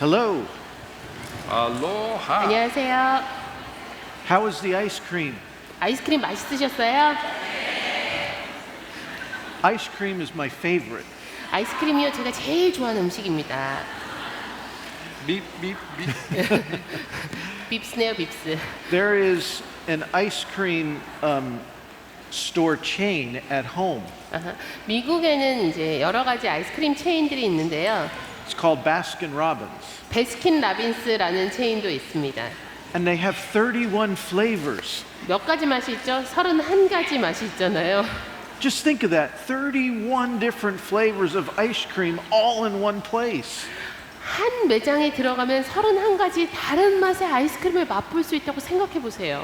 Hello. 알로하. 안녕하세요. How was the ice cream? 아이스크림 맛있으셨어요? Ice cream is my favorite. 아이스크림이요 제가 제일 좋아하는 음식입니다. 빕빕빕. 빕스네요, 빕스. There is an ice cream store chain at home. 아하. 미국에는 이제 여러 가지 아이스크림 체인들이 있는데요. It's called Baskin Robbins. 베스킨 라빈스라는 체인도 있습니다. And they have 31 flavors. 몇 가지 맛이 있죠? 31가지 맛이 있잖아요. Just think of that. 31 different flavors of ice cream all in one place. 한 매장에 들어가면 31가지 다른 맛의 아이스크림을 맛볼 수 있다고 생각해 보세요.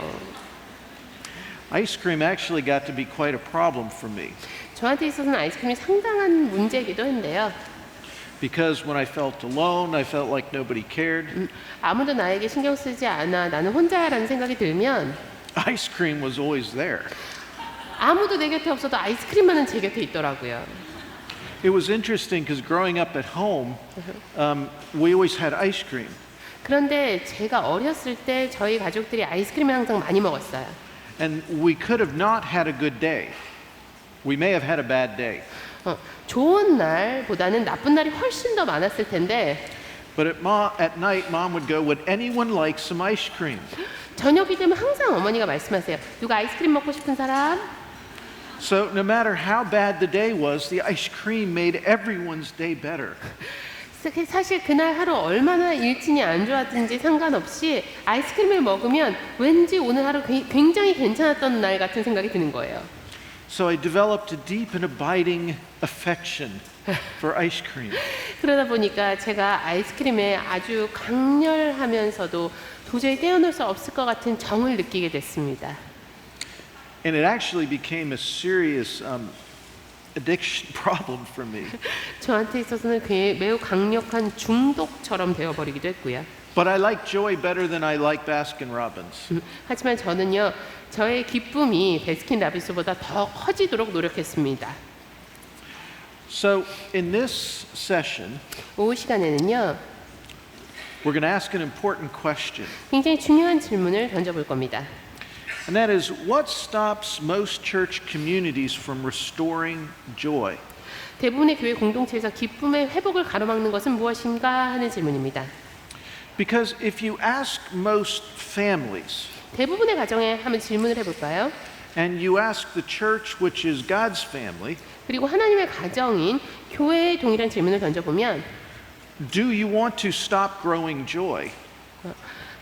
Ice cream actually got to be quite a problem for me. 저한테 있어서는 아이스크림이 상당한 문제이기도 한데요. Because when I felt alone, I felt like nobody cared. 아무도 나에게 신경 쓰지 않아 나는 혼자야라는 생각이 들면 Ice cream was always there. 아무도 내 곁에 없어도 아이스크림만은 제 곁에 있더라고요. It was interesting because growing up at home, we always had ice cream. 그런데 제가 어렸을 때 저희 가족들이 아이스크림을 항상 많이 먹었어요. And we could have not had a good day. We may have had a bad day. 좋은 날보다는 나쁜 날이 훨씬 더 많았을 텐데 But at night, Mom would go, would anyone like some ice cream? 저녁이 되면 항상 어머니가 말씀하세요. 누가 아이스크림 먹고 싶은 사람? So no matter how bad the day was, the ice cream made everyone's day better. 사실 그날 하루 얼마나 일진이 안 좋았든지 상관없이 아이스크림을 먹으면 왠지 오늘 하루 굉장히 괜찮았던 날 같은 생각이 드는 거예요. So I developed a deep and abiding affection for ice cream. 그러다 보니까 제가 아이스크림에 아주 강렬하면서도 도저히 떼어놓을 수 없을 것 같은 정을 느끼게 됐습니다. And it actually became a serious addiction problem for me. 저한테 있어서는 매우 강력한 중독처럼 되어버리기도 했고요. But I like joy better than I like Baskin Robbins. 하지만 저는요, 저의 기쁨이 베스킨 라빈스보다 더 커지도록 노력했습니다. So in this session, 오후 시간에는요, we're going to ask an important question. 굉장히 중요한 질문을 던져볼 겁니다. And that is, what stops most church communities from restoring joy? 대부분의 교회 공동체에서 기쁨의 회복을 가로막는 것은 무엇인가 하는 질문입니다. Because if you ask most families, 대부분의 가정에 한번 질문을 해볼까요? and you ask the church, which is God's family, 그리고 하나님의 가정인 교회에 동일한 질문을 던져보면 do you want to stop growing joy?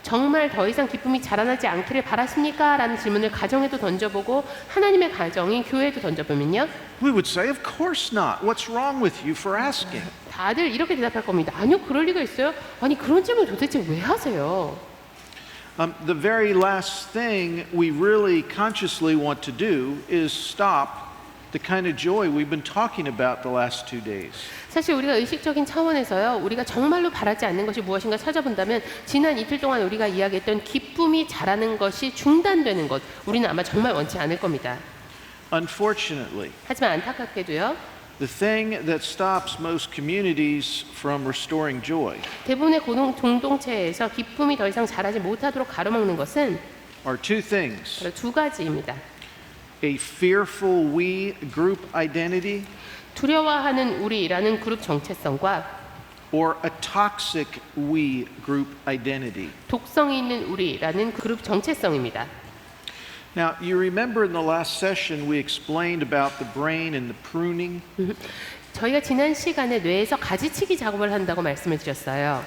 정말 더 이상 기쁨이 자라나지 않기를 바라십니까? 라는 질문을 가정에도 던져보고 하나님의 가정인 교회에도 던져보면요, We would say, of course not. What's wrong with you for asking? 다들 이렇게 대답할 겁니다. 아니요, 그럴 리가 있어요? 아니, 그런 질문 도대체 왜 하세요? The very last thing we really consciously want to do is stop the kind of joy we've been talking about the last 2 days. 사실 우리가 의식적인 차원에서요, 우리가 정말로 바라지 않는 것이 무엇인가 찾아본다면 지난 이틀 동안 우리가 이야기했던 기쁨이 자라는 것이 중단되는 것, 우리는 아마 정말 원치 않을 겁니다. Unfortunately, 하지만 안타깝게도요, the thing that stops most communities from restoring joy 대부분의 공동체에서 기쁨이 더 이상 자라지 못하도록 가로막는 것은 are two things. 바로 두 가지입니다. A fearful we group identity 두려워하는 우리라는 그룹 정체성과 or a toxic we group identity. 독성이 있는 우리라는 그룹 정체성입니다. Now, you remember in the last session we explained about the brain and the pruning? 저희가 지난 시간에 뇌에서 가지치기 작업을 한다고 말씀을 드렸어요.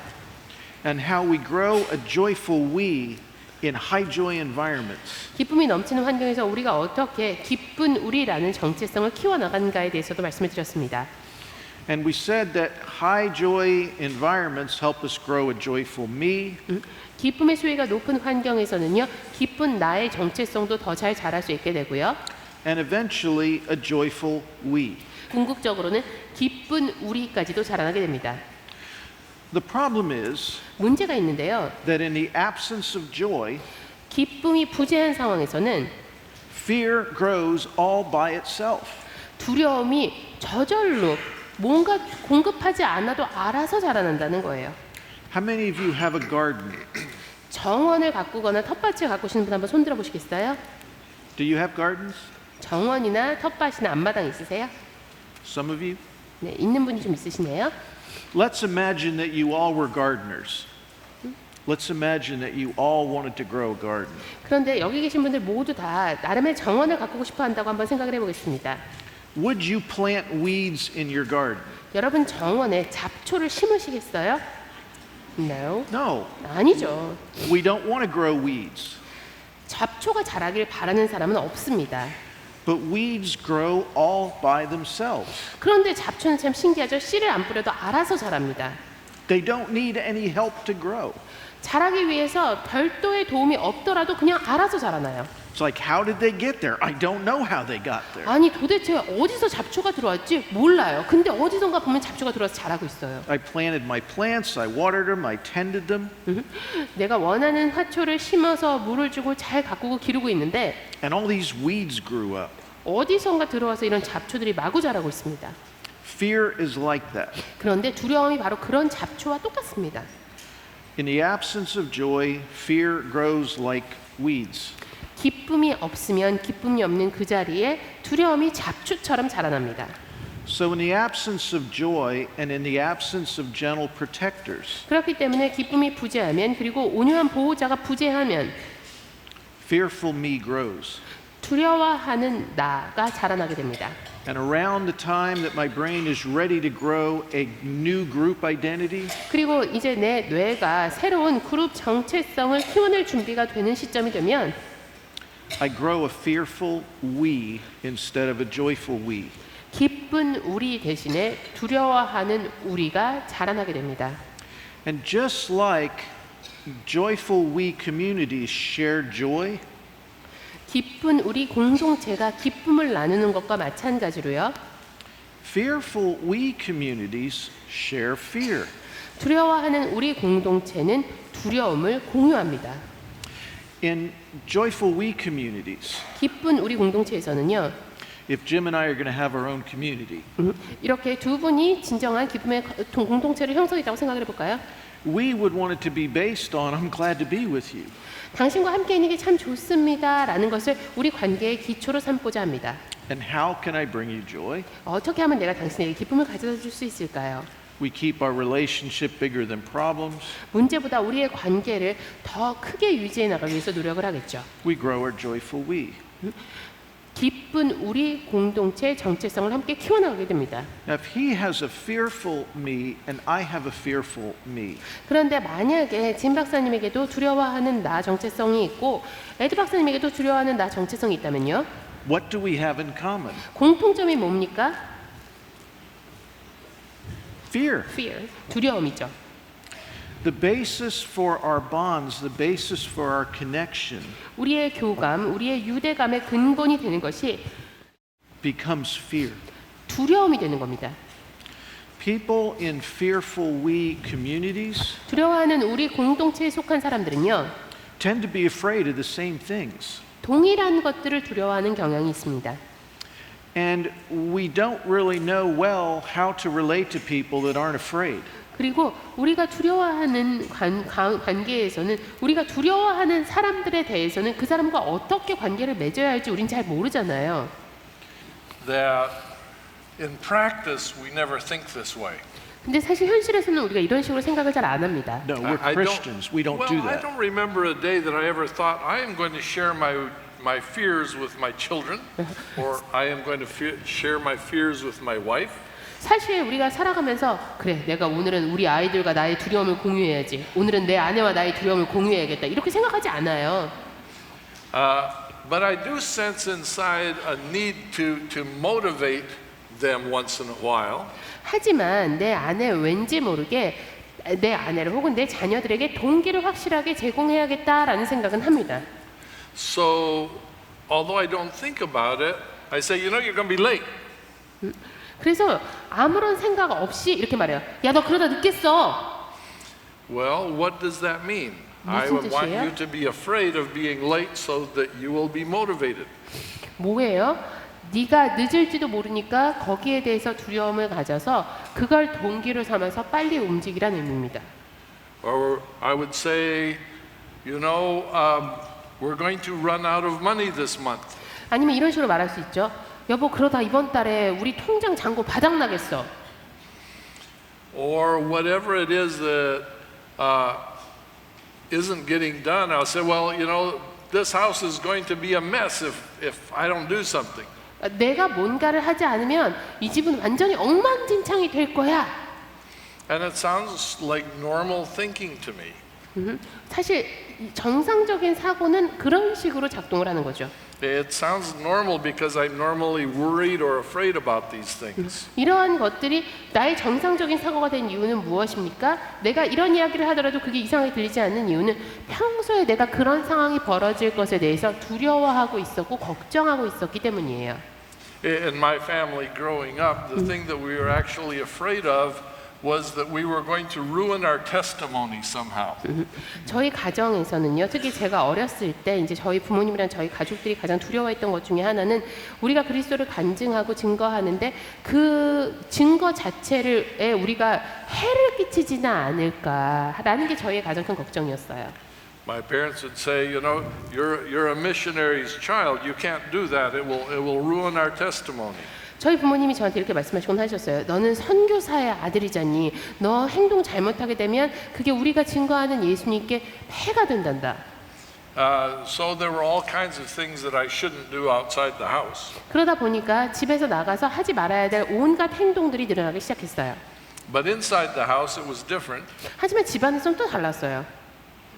And how we grow a joyful we in high joy environments. 기쁨이 넘치는 환경에서 우리가 어떻게 기쁜 우리라는 정체성을 키워나가는가에 대해서도 말씀을 드렸습니다. And we said that high joy environments help us grow a joyful me. 기쁨의 수위가 높은 환경에서는요, 기쁜 나의 정체성도 더 잘 자랄 수 있게 되고요. And eventually a joyful we. 궁극적으로는 기쁜 우리까지도 자라나게 됩니다. The problem is 문제가 있는데요. that in the absence of joy, 기쁨이 부재한 상황에서는 fear grows all by itself. 두려움이 저절로 뭔가 공급하지 않아도 알아서 자라난다는 거예요. How many of you have a garden? 정원을 가꾸거나 텃밭을 가꾸시는 분 한번 손 들어 보시겠어요? Do you have gardens? 정원이나 텃밭이나 앞마당 있으세요? Some of you? 네, 있는 분이 좀 있으시네요. Let's imagine that you all were gardeners. Let's imagine that you all wanted to grow a garden. 그런데 여기 계신 분들 모두 다 나름의 정원을 가꾸고 싶어 한다고 한번 생각을 해보겠습니다. Would you plant weeds in your garden? 여러분 정원에 잡초를 심으시겠어요? No. No, 아니죠. we don't want to grow weeds. 잡초가 자라길 바라는 사람은 없습니다. But weeds grow all by themselves. 그런데 잡초는 참 신기하죠. 씨를 안 뿌려도 알아서 자랍니다. They don't need any help to grow. 자라기 위해서 별도의 도움이 없더라도 그냥 알아서 자라나요. It's like, how did they get there? I don't know how they got there. 아니 도대체 어디서 잡초가 들어왔지? 몰라요. 근데 어디선가 보면 잡초가 들어와서 자라고 있어요. I planted my plants, I watered them, I tended them, 내가 원하는 화초를 심어서 물을 주고 잘 가꾸고 기르고 있는데 and all these weeds grew up. 어디선가 들어와서 이런 잡초들이 마구 자라고 있습니다. Fear is like that. 그런데 두려움이 바로 그런 잡초와 똑같습니다. In the absence of joy, fear grows like weeds. 기쁨이 없으면 기쁨이 없는 그 자리에 두려움이 잡초처럼 자라납니다. So in the absence of joy and in the absence of gentle protectors, 그렇기 때문에 기쁨이 부재하면 그리고 온유한 보호자가 부재하면 fearful me grows. 두려워하는 나가 자라나게 됩니다. And around the time that my brain is ready to grow a new group identity, 그리고 이제 내 뇌가 새로운 그룹 정체성을 키워낼 준비가 되는 시점이 되면 I grow a fearful we instead of a joyful we. 기쁜 우리 대신에 두려워하는 우리가 자라나게 됩니다. And just like joyful we communities share joy, 기쁜 우리 공동체가 기쁨을 나누는 것과 마찬가지로요. fearful we communities share fear. 두려워하는 우리 공동체는 두려움을 공유합니다. In joyful we communities, 기쁜 우리 공동체에서는요. if Jim and I are going to have our own community, 이렇게 두 분이 진정한 기쁨의 공동체를 형성했다고 생각을 해볼까요? we would want it to be based on I'm glad to be with you. 당신과 함께 있는 게 참 좋습니다 라는 것을 우리 관계의 기초로 삼고자 합니다. And how can I bring you joy? 어떻게 하면 내가 당신에게 기쁨을 가져다 줄 수 있을까요? We keep our relationship bigger than problems. 문제보다 우리의 관계를 더 크게 유지해 나가기 위해서 노력을 하겠죠. We grow our joyful we. 기쁜 우리 공동체의 정체성을 함께 키워나가게 됩니다. Now, if he has a fearful me and I have a fearful me, 그런데 만약에 진 박사님에게도 두려워하는 나 정체성이 있고 에드 박사님에게도 두려워하는 나 정체성이 있다면요. what do we have in common? 공통점이 뭡니까? Fear. Fear, 두려움이죠. The basis for our bonds, the basis for our connection 우리의 교감, 우리의 유대감의 근본이 되는 것이 becomes fear. 두려움이 되는 겁니다. People in fearful we communities 두려워하는 우리 공동체에 속한 사람들은요. tend to be afraid of the same things. 동일한 것들을 두려워하는 경향이 있습니다. And we don't really know well how to relate to people that aren't afraid. 그리고 우리가 두려워하는 관계에서는 우리가 두려워하는 사람들에 대해서는 그 사람과 어떻게 관계를 맺어야 할지 우린 잘 모르잖아요. that in practice we never think this way. 근데 사실 현실에서는 우리가 이런 식으로 생각을 잘 안 합니다. No, we're Christians. We don't do I that. don't remember a day that I ever thought I am going to share my fears with my children, or I am going to share my fears with my wife. 사실 우리가 살아가면서 그래 내가 오늘은 우리 아이들과 나의 두려움을 공유해야지. 오늘은 내 아내와 나의 두려움을 공유해야겠다. 이렇게 생각하지 않아요. But I do sense inside a need to motivate them once in a while. 하지만 내 안에 왠지 모르게 내 아내를 혹은 내 자녀들에게 동기를 확실하게 제공해야겠다라는 생각은 합니다. So, although I don't think about it, I say, you know, you're going to be late. 그래서 아무런 생각 없이 이렇게 말해요. 야, 너 그러다 늦겠어. Well, what does that mean? I 무슨 want 뜻이에요? you to be afraid of being late so that you will be motivated. 뭐예요? 네가 늦을지도 모르니까 거기에 대해서 두려움을 가져서 그걸 동기로 삼아서 빨리 움직이라는 의미입니다. Or I would say, you know, we're going to run out of money this month. 아니면 이런 식으로 말할 수 있죠. 여보, 그러다 이번 달에 우리 통장 잔고 바닥 나겠어. Or whatever it is that isn't getting done, I'll say, well, you know, this house is going to be a mess if I don't do something. 내가 뭔가를 하지 않으면 이 집은 완전히 엉망진창이 될 거야. And it sounds like normal thinking to me. 사실 정상적인 사고는 그런 식으로 작동을 하는 거죠. It sounds normal because I'm normally worried or afraid about these things. 이러한 것들이 나의 정상적인 사고가 된 이유는 무엇입니까? 내가 이런 이야기를 하더라도 그게 이상하게 들리지 않는 이유는 평소에 내가 그런 상황이 벌어질 것에 대해서 두려워하고 있었고 걱정하고 있었기 때문이에요. In my family growing up, the thing that we were actually afraid of was that we were going to ruin our testimony somehow. 저희 가정에서는요, 특히 제가 어렸을 때 이제 저희 부모님이랑 저희 가족들이 가장 두려워했던 것 중에 하나는 우리가 그리스도를 간증하고 증거하는데 그 증거 자체를 우리가 해를 끼치지는 않을까라는 게 저희의 가장 큰 걱정이었어요. My parents would say, you know, you're a missionary's child. You can't do that. It will ruin our testimony. 저희 부모님이 저한테 이렇게 말씀하시곤 하셨어요. 너는 선교사의 아들이잖니. 너 행동 잘못하게 되면 그게 우리가 증거하는 예수님께 폐가 된단다. So there were all kinds of things that I shouldn't do outside the house. 그러다 보니까 집에서 나가서 하지 말아야 될 온갖 행동들이 늘어나기 시작했어요. But inside the house it was different. 하지만 집안에서는 또 달랐어요.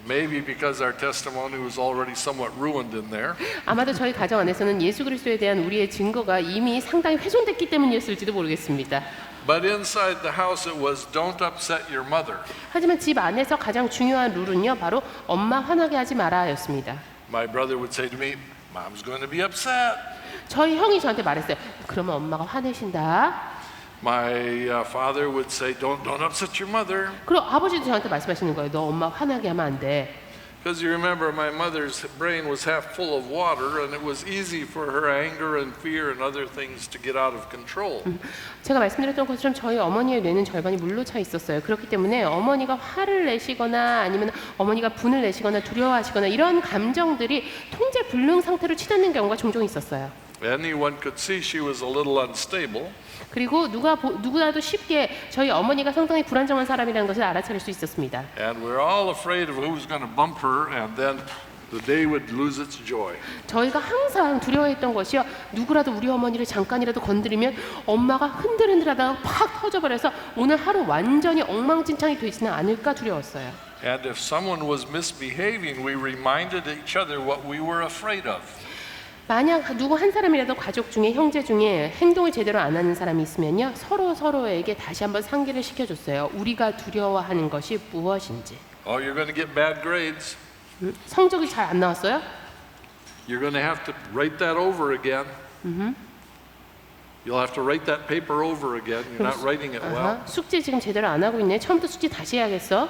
Maybe because our testimony was already somewhat ruined in there. 아마도 저희 가정 안에서는 예수 그리스도에 대한 우리의 증거가 이미 상당히 훼손됐기 때문이었을지도 모르겠습니다. But inside the house it was don't upset your mother. 하지만 집 안에서 가장 중요한 룰은요, 바로 엄마 화나게 하지 마라였습니다. My brother would say to me, Mom's going to be upset. 저희 형이 저한테 말했어요. 그러면 엄마가 화내신다. My father would say, don't upset your mother. 그리고 아버지도 저한테 말씀하시는 거예요. 너 엄마 화나게 하면 안 돼. Because you remember my mother's brain was half full of water and it was easy for her anger and fear and other things to get out of control. 제가 말씀드렸던 것처럼 저희 어머니의 뇌는 절반이 물로 차 있었어요. 그렇기 때문에 어머니가 화를 내시거나 아니면 어머니가 분을 내시거나 두려워하시거나 이런 감정들이 통제 불능 상태로 치닫는 경우가 종종 있었어요. Anyone could see she was a little unstable. 그리고 누구라도 쉽게 저희 어머니가 상당히 불안정한 사람이라는 것을 알아차릴 수 있었습니다. And we're all afraid of who's going to bump her and then the day would lose its joy. 저희가 항상 두려워했던 것이요. 누구라도 우리 어머니를 잠깐이라도 건드리면 엄마가 흔들흔들하다가 팍 터져버려서 오늘 하루 완전히 엉망진창이 되지는 않을까 두려웠어요. And if someone was misbehaving, we reminded each other what we were afraid of. 만약 누구 한 사람이라도 가족 중에 형제 중에 행동을 제대로 안 하는 사람이 있으면요, 서로에게 다시 한번 상기를 시켜줬어요. 우리가 두려워하는 것이 무엇인지. Oh, you're going to get bad grades. 성적이 잘 안 나왔어요? You're going to have to write that over again. You'll have to write that paper over again. You're not writing it well. 숙제 지금 제대로 안 하고 있네. 처음부터 숙제 다시 해야겠어.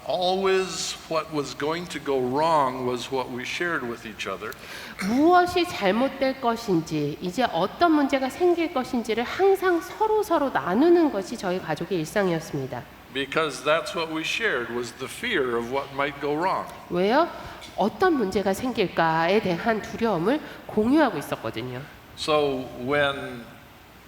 Always what was going to go wrong was what we shared with each other. 무엇이 잘못될 것인지, 이제 어떤 문제가 생길 것인지를 항상 서로 나누는 것이 저희 가족의 일상이었습니다. Because that's what we shared was the fear of what might go wrong. 왜요? 어떤 문제가 생길까에 대한 두려움을 공유하고 있었거든요. So when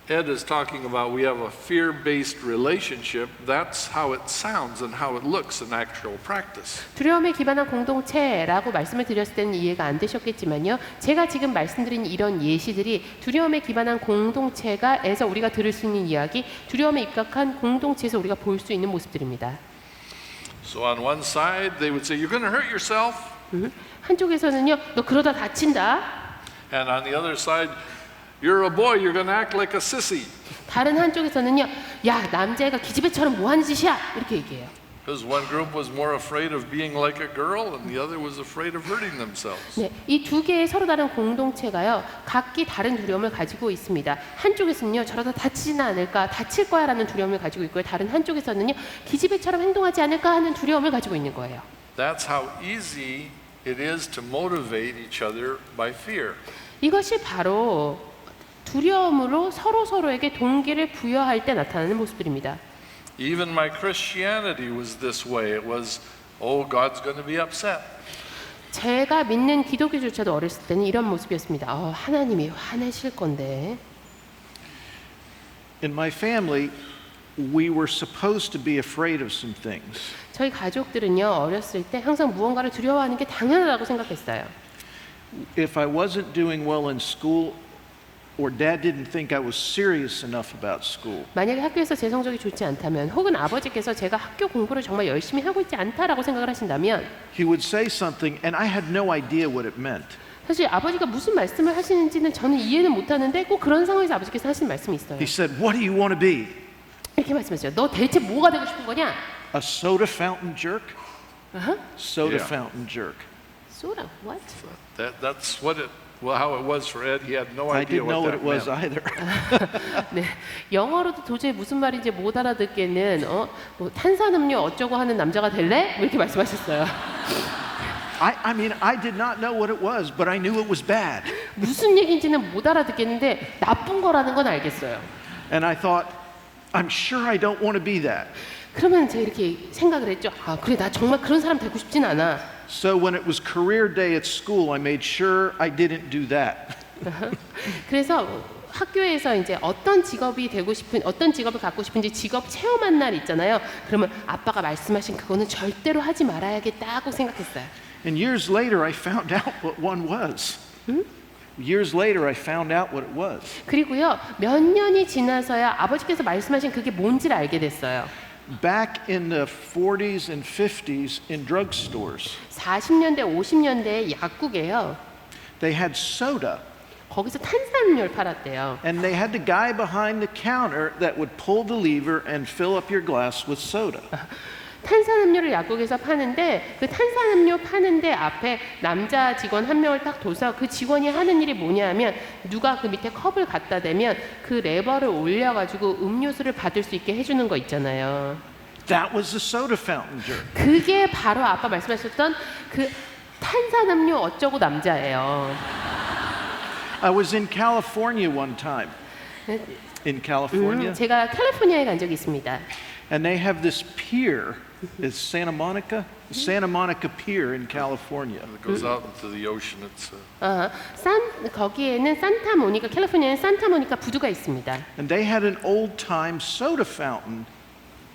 Ed is talking about we have a fear-based relationship, that's how it sounds and how it looks in actual practice. 두려움에 기반한 공동체라고 말씀을 드렸을 때는 이해가 안 되셨겠지만요. 제가 지금 말씀드린 이런 예시들이 두려움에 기반한 공동체가에서 우리가 들을 수 있는 이야기, 두려움에 입각한 공동체에서 우리가 볼 수 있는 모습들입니다. So on one side they would say, "You're going to hurt yourself," 한쪽에서는요, 너 그러다 다친다. and on the other side, "You're a boy. You're going to act like a sissy." 다른 한쪽에서는요, 야, 남자애가 기집애처럼 뭐 하는 짓이야? 이렇게 얘기해요. Because one group was more afraid of being like a girl, and the other was afraid of hurting themselves. 네, 이 두 개의 서로 다른 공동체가요, 각기 다른 두려움을 가지고 있습니다. 한쪽에서는요, 저러다 다치지는 않을까, 다칠 거야라는 두려움을 가지고 있고요. 다른 한쪽에서는요, 기집애처럼 행동하지 않을까 하는 두려움을 가지고 있는 거예요. That's how easy it is to motivate each other by fear. 이것이 바로 두려움으로 서로에게 동기를 부여할 때 나타나는 모습들입니다. Even my Christianity was this way. It was, oh, God's going to be upset. 제가 믿는 기독교조차도 어렸을 때는 이런 모습이었습니다. 하나님이 화내실 건데. In my family, we were supposed to be afraid of some things. 저희 가족들은요, 어렸을 때 항상 무언가를 두려워하는 게 당연하다고 생각했어요. If I wasn't doing well in school, or Dad didn't think I was serious enough about school, 만약에 학교에서 제 성적이 좋지 않다면, 혹은 아버지께서 제가 학교 공부를 정말 열심히 하고 있지 않다라고 생각을 하신다면, he would say something and I had no idea what it meant. 사실 아버지가 무슨 말씀을 하시는지는 저는 이해는 못하는데 꼭 그런 상황에서 아버지께서 하시는 말씀이 있어요. He said, "What do you want to be? 이렇게 말씀하셨어요. 너 대체 뭐가 되고 싶은 거냐? A soda fountain jerk? Soda Yeah. fountain jerk." 소라, what? That's what it, well, how it was for Ed. He had no I idea didn't know what what that it was meant. either. 네, 영어로도 도저히 무슨 말인지 못 알아듣겠는 뭐 탄산음료 어쩌고 하는 남자가 될래? 뭐 이렇게 말씀하셨어요. I mean, I did not know what it was, but I knew it was bad. 무슨 얘기인지는 못 알아듣겠는데 나쁜 거라는 건 알겠어요. And I thought, I'm sure I don't want to be that. 그러면 제가 이렇게 생각을 했죠. 그래, 나 정말 그런 사람 되고 싶진 않아. So when it was career day at school, I made sure I didn't do that. 그래서 학교에서 이제 어떤 직업을 갖고 싶은지 직업 체험한 날 있잖아요. 그러면 아빠가 말씀하신 그거는 절대로 하지 말아야겠다고 생각했어요. And years later, I found out what one was. Years later, I found out what it was. 그리고요, 몇 년이 지나서야 아버지께서 말씀하신 그게 뭔지를 알게 됐어요. Back in the 40s and 50s in drugstores, 40년대, 50년대 약국에요. they had soda. 거기서 탄산음료를 팔았대요. And they had the guy behind the counter that would pull the lever and fill up your glass with soda. 탄산음료를 약국에서 파는데 그 탄산음료 파는데 앞에 남자 직원 한 명을 딱 둬서 그 직원이 하는 일이 뭐냐면 누가 그 밑에 컵을 갖다 대면 그 레버를 올려가지고 음료수를 받을 수 있게 해주는 거 있잖아요. That was the soda fountain jerk. 그게 바로 아빠 말씀하셨던 그 탄산음료 어쩌고 남자예요. I was in California one time. In California. 제가 캘리포니아에 간 적이 있습니다. And they have this pier. It's Santa Monica Pier in California. It goes out into the ocean. It's 거기에는 캘리포니아에는 산타모니카 부두가 있습니다. And they had an old-time soda fountain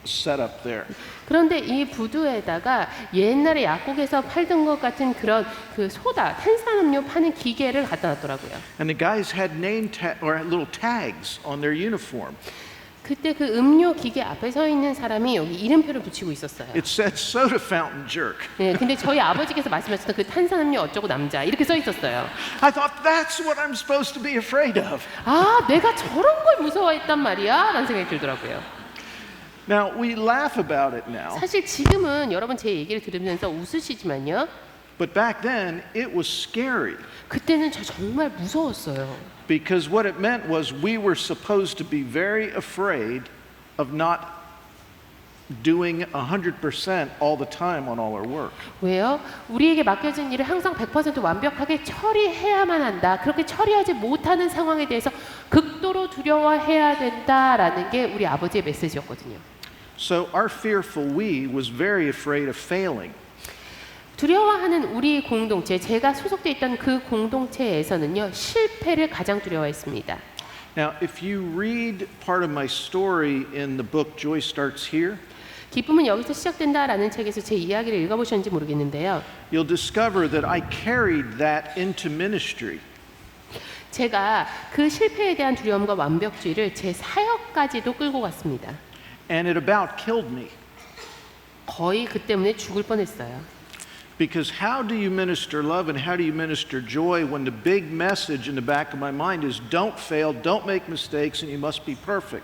set up there. 그런데 이 부두에다가 옛날에 약국에서 팔던 것 같은 그런 그 소다, 탄산음료 파는 기계를 갖다 놨더라고요. And the guys had name or little tags on their uniform. 그때 그 음료 기계 앞에 서 있는 사람이 여기 이름표를 붙이고 있었어요. It said soda fountain jerk. 네, 근데 저희 아버지께서 말씀하셨던 그 탄산음료 어쩌고 남자 이렇게 써 있었어요. I thought that's what I'm supposed to be afraid of. 내가 저런 걸 무서워했단 말이야? 라는 생각이 들더라고요. Now, we laugh about it now, 사실 지금은 여러분 제 얘기를 들으면서 웃으시지만요. but back then it was scary 그때는 저 정말 무서웠어요. because what it meant was we were supposed to be very afraid of not doing 100% all the time on all our work. 왜요? 우리에게 맡겨진 일을 항상 100% 완벽하게 처리해야만 한다. 그렇게 처리하지 못하는 상황에 대해서 극도로 두려워해야 된다라는 게 우리 아버지의 메시지였거든요. So our fearful we was very afraid of failing. 두려워하는 우리 공동체, 제가 소속돼 있던 그 공동체에서는요, 실패를 가장 두려워했습니다. Now, if you read part of my story in the book Joy Starts Here, 기쁨은 여기서 시작된다라는 책에서 제 이야기를 읽어보셨는지 모르겠는데요. you'll discover that I carried that into ministry. 제가 그 실패에 대한 두려움과 완벽주의를 제 사역까지도 끌고 갔습니다. And it about killed me. 거의 그 때문에 죽을 뻔했어요. Because how do you minister love and how do you minister joy when the big message in the back of my mind is don't fail, don't make mistakes, and you must be perfect?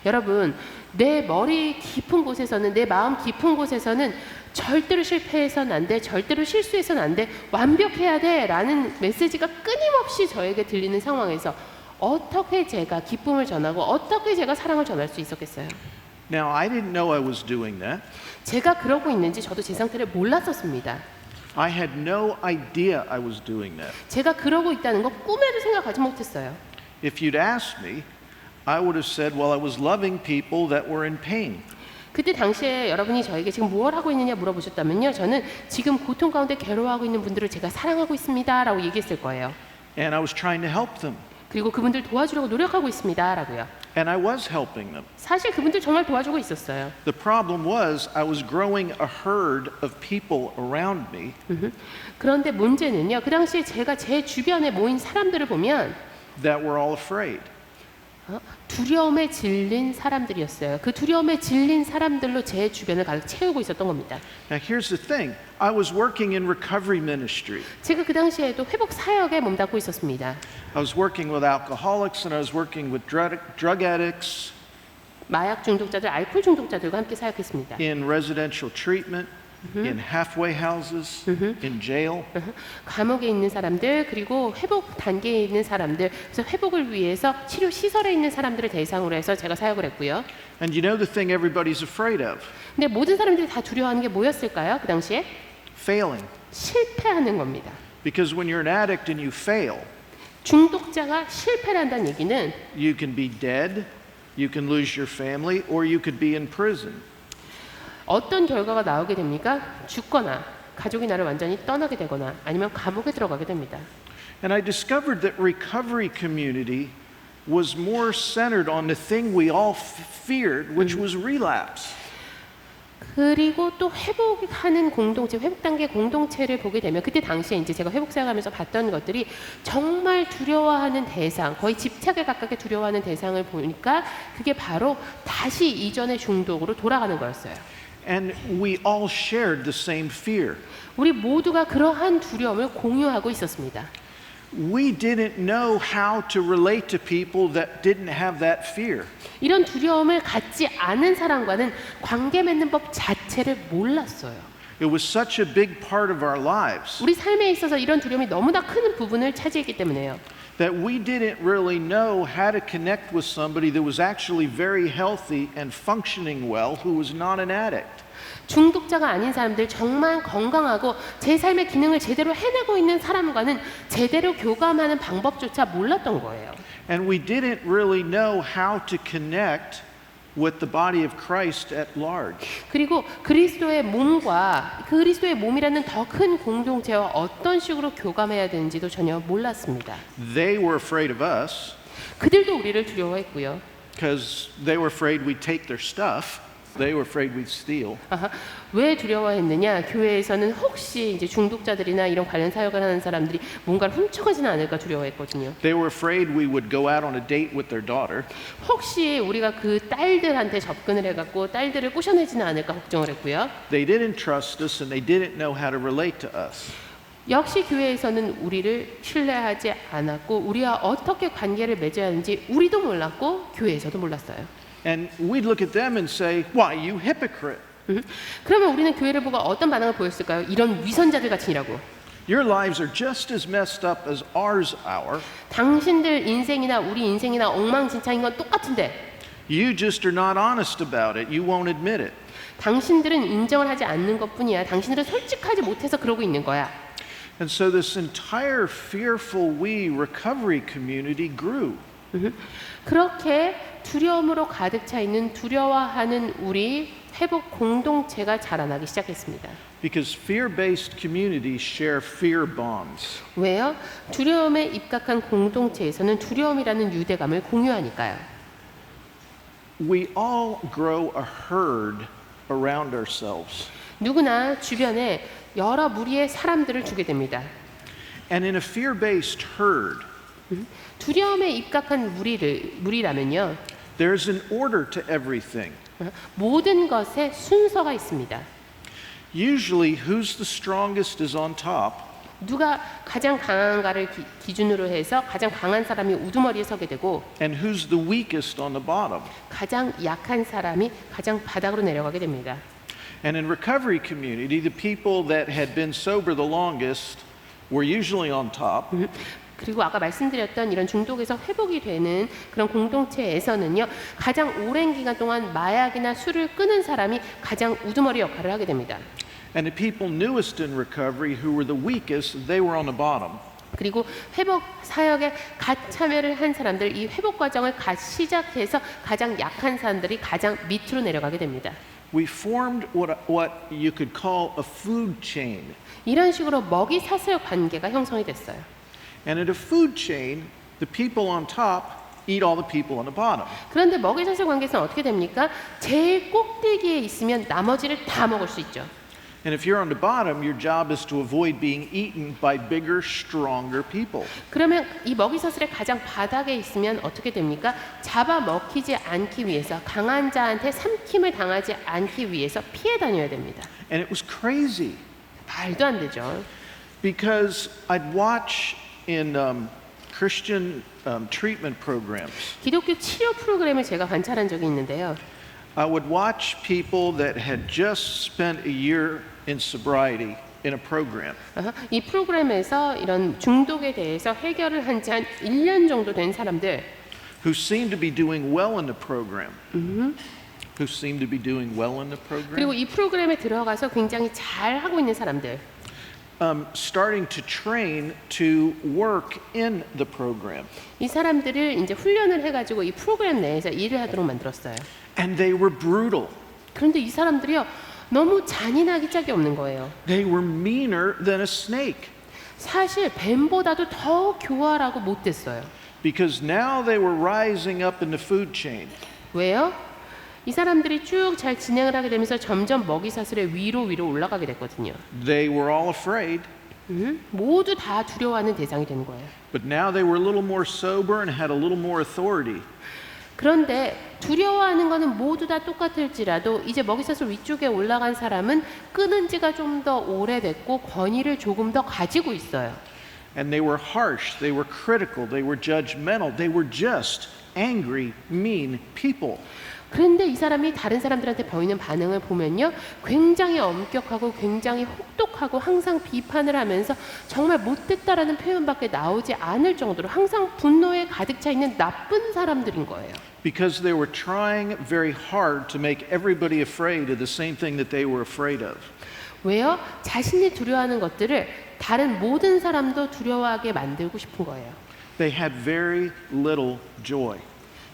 여러분, 내 머리 깊은 곳에서는, 내 마음 깊은 곳에서는 절대로 실패해서는 안 돼, 절대로 실수해서는 안 돼, 완벽해야 돼 라는 메시지가 끊임없이 저에게 들리는 상황에서 어떻게 제가 기쁨을 전하고 어떻게 제가 사랑을 전할 수 있었겠어요? Now, I didn't know I was doing that. 제가 그러고 있는지 저도 제 상태를 몰랐었습니다. I had no idea I was doing that. 제가 그러고 있다는 거 꿈에도 생각하지 못했어요. If you'd asked me, I would have said, well, I was loving people that were in pain. 그때 당시에 여러분이 저에게 지금 무엇 하고 있느냐 물어보셨다면요. 저는 지금 고통 가운데 괴로워하고 있는 분들을 제가 사랑하고 있습니다라고 얘기했을 거예요. And I was trying to help them. 그리고 그분들 도와주려고 노력하고 있습니다라고요. And I was helping them. 사실 그분들 정말 도와주고 있었어요. The problem was I was growing a herd of people around me 그런데 문제는요. 그 당시에 제가 제 주변에 모인 사람들을 보면 that were all afraid. 두려움에 질린 사람들이었어요. 그 두려움에 질린 사람들로 제 주변을 가득 채우고 있었던 겁니다. Now here's the thing. I was working in recovery ministry. 제가 그 당시에도 회복 사역에 몸담고 있었습니다. I was working with alcoholics and I was working with drug addicts 마약 중독자들, 알코올 중독자들과 함께 사역했습니다. in residential treatment, in halfway houses, in jail. 감옥에 있는 사람들 그리고 회복 단계에 있는 사람들 그래서 회복을 위해서 치료 시설에 있는 사람들을 대상으로 해서 제가 사역을 했고요. And you know the thing everybody's afraid of? 근데 모든 사람들이 다 두려워하는 게 뭐였을까요? 그 당시에 Failing. 실패하는 겁니다. Because when you're an addict and you fail, 중독자가 실패를 한다는 얘기는 you can be dead, you can lose your family, or you could be in prison. 어떤 결과가 나오게 됩니까? 죽거나 가족이 나를 완전히 떠나게 되거나 아니면 감옥에 들어가게 됩니다. And I discovered that recovery community was more centered on the thing we all feared, which was relapse. 그리고 또 회복하는 공동체, 회복 단계 공동체를 보게 되면 그때 당시에 이제 제가 회복 사역하면서 봤던 것들이 정말 두려워하는 대상, 거의 집착에 가깝게 두려워하는 대상을 보니까 그게 바로 다시 이전의 중독으로 돌아가는 거였어요. And we all shared the same fear. 우리 모두가 그러한 두려움을 공유하고 있었습니다. We didn't know how to relate to people that didn't have that fear. 이런 두려움을 갖지 않은 사람과는 관계 맺는 법 자체를 몰랐어요. It was such a big part of our lives 우리 삶에 있어서 이런 두려움이 너무나 큰 부분을 차지했기 때문에요. that we didn't really know how to connect with somebody that was actually very healthy and functioning well who was not an addict. 중독자가 아닌 사람들, 정말 건강하고 제 삶의 기능을 제대로 해내고 있는 사람과는 제대로 교감하는 방법조차 몰랐던 거예요. And we didn't really know how to connect with the body of Christ at large. 그리고 그리스도의 몸과 그리스도의 몸이라는 더 큰 공동체와 어떤 식으로 교감해야 되는지도 전혀 몰랐습니다. They were afraid of us 그들도 우리를 두려워했고요. because they were afraid we'd take their stuff. They were afraid we'd steal. 왜 두려워했느냐? 교회에서는 혹시 이제 중독자들이나 이런 관련 사역을 하는 사람들이 뭔가를 훔쳐가지는 않을까 두려워했거든요. They were afraid we would go out on a date with their daughter. 혹시 우리가 그 딸들한테 접근을 해갖고 딸들을 꼬셔내지는 않을까 걱정을 했고요. They didn't trust us and they didn't know how to relate to us. 역시 교회에서는 우리를 신뢰하지 않았고 우리와 어떻게 관계를 맺어야 하는지 우리도 몰랐고 교회에서도 몰랐어요. And we'd look at them and say, "Why, you hypocrite? 그러면 우리는 교회를 보고 어떤 반응을 보였을까요? 이런 위선자들 같으니라고. Your lives are just as messed up as ours are. 당신들 인생이나 우리 인생이나 엉망진창인 건 똑같은데 You just are not honest about it. You won't admit it." 당신들은 인정을 하지 않는 것뿐이야. 당신들은 솔직하지 못해서 그러고 있는 거야. And so this entire fearful we recovery community grew. 그렇게 두려움으로 가득 차 있는 두려워하는 우리 회복 공동체가 자라나기 시작했습니다. Because fear-based communities share fear bonds. 왜요? 두려움에 입각한 공동체에서는 두려움이라는 유대감을 공유하니까요. We all grow a herd around ourselves. 누구나 주변에 여러 무리의 사람들을 주게 됩니다. And in a fear-based herd, 두려움에 입각한 무리라면요. there's an order to everything. 모든 것에 순서가 있습니다. Usually, who's the strongest is on top, 누가 가장 강한가를 기준으로 해서 가장 강한 사람이 우두머리에 서게 되고 and who's the weakest on the bottom. 가장 약한 사람이 가장 바닥으로 내려가게 됩니다. And in recovery community, the people that had been sober the longest were usually on top. 그리고 아까 말씀드렸던 이런 중독에서 회복이 되는 그런 공동체에서는요, 가장 오랜 기간 동안 마약이나 술을 끊은 사람이 가장 우두머리 역할을 하게 됩니다. And the people newest in recovery who were the weakest, they were on the bottom. 그리고 회복 사역에 갓 참여를 한 사람들, 이 회복 과정을 갓 시작해서 가장 약한 사람들이 가장 밑으로 내려가게 됩니다. We formed what you could call a food chain. 이런 식으로 먹이 사슬 관계가 형성이 됐어요. And in a food chain, the people on top eat all the people on the bottom. 그런데 먹이 사슬 관계에서는 어떻게 됩니까? 제일 꼭대기에 있으면 나머지를 다 먹을 수 있죠. And if you're on the bottom, your job is to avoid being eaten by bigger, stronger people. 그러면 이 먹이 사슬의 가장 바닥에 있으면 어떻게 됩니까? 잡아먹히지 않기 위해서, 강한 자한테 삼킴을 당하지 않기 위해서 피해 다녀야 됩니다. And it was crazy 말도 안 되죠. because I'd watch in Christian treatment programs. 기독교 치료 프로그램을 제가 관찰한 적이 있는데요. I would watch people that had just spent a year in sobriety in a program. 이 프로그램에서 이런 중독에 대해서 해결을 한 지 한 1년 정도 된 사람들, Who seemed to be doing well in the program. Who seemed to be doing well in the program. 그리고 이 프로그램에 들어가서 굉장히 잘 하고 있는 사람들, Starting to train to work in the program. 이 사람들을 이제 훈련을 해가지고 이 프로그램 내에서 일을 하도록 만들었어요. And they were brutal. 그런데 이 사람들이요, 너무 잔인하기 짝이 없는 거예요. They were meaner than a snake. 사실 뱀보다도 더 교활하고 못됐어요. Because now they were rising up in the food chain. 왜요? 이 사람들이 쭉 잘 진행을 하게 되면서 점점 먹이 사슬의 위로 올라가게 됐거든요. They were all afraid. 모두 다 두려워하는 대상이 되는 거예요. But now they were a little more sober and had a little more authority. 그런데 두려워하는 거는 모두 다 똑같을지라도 이제 먹이사슬 위쪽에 올라간 사람은 끊은 지가 좀 더 오래됐고 권위를 조금 더 가지고 있어요. And they were harsh, they were critical, they were judgmental, they were just angry, mean people. 그런데 이 사람이 다른 사람들한테 보이는 반응을 보면요, 굉장히 엄격하고 굉장히 혹독하고 항상 비판을 하면서 정말 못됐다라는 표현밖에 나오지 않을 정도로 항상 분노에 가득 차 있는 나쁜 사람들인 거예요. Because they were trying very hard to make everybody afraid of the same thing that they were afraid of. 왜요? 자신이 두려워하는 것들을 다른 모든 사람도 두려워하게 만들고 싶은 거예요. They had very little joy.